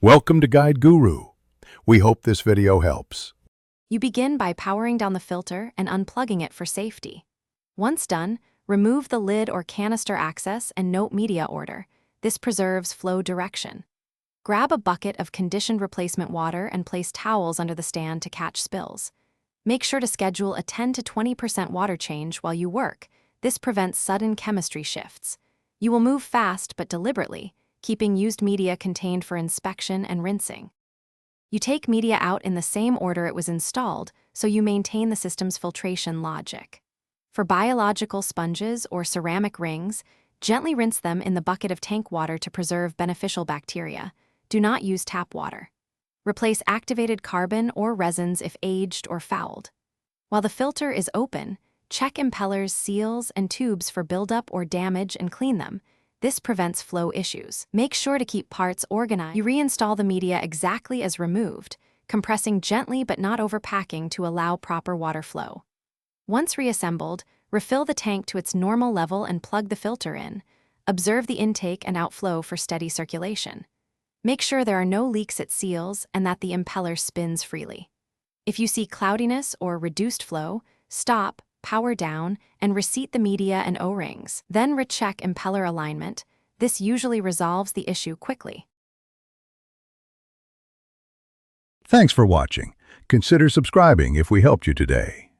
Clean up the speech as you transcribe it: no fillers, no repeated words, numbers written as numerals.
Welcome to Guide Guru. We hope this video helps. You begin by powering down the filter and unplugging it for safety. Once done, remove the lid or canister access and note media order. This preserves flow direction. Grab a bucket of conditioned replacement water and place towels under the stand to catch spills. Make sure to schedule a 10 to 20% water change while you work. This prevents sudden chemistry shifts. You will move fast but deliberately, keeping used media contained for inspection and rinsing. You take media out in the same order it was installed, so you maintain the system's filtration logic. For biological sponges or ceramic rings, gently rinse them in the bucket of tank water to preserve beneficial bacteria. Do not use tap water. Replace activated carbon or resins if aged or fouled. While the filter is open, check impellers, seals, and tubes for buildup or damage and clean them. This prevents flow issues. Make sure to keep parts organized. You reinstall the media exactly as removed, compressing gently but not overpacking to allow proper water flow. Once reassembled, refill the tank to its normal level and plug the filter in. Observe the intake and outflow for steady circulation. Make sure there are no leaks at seals and that the impeller spins freely. If you see cloudiness or reduced flow, stop, power down, and reseat the media and O-rings. Then recheck impeller alignment. This usually resolves the issue quickly. Thanks for watching. Consider subscribing if we helped you today.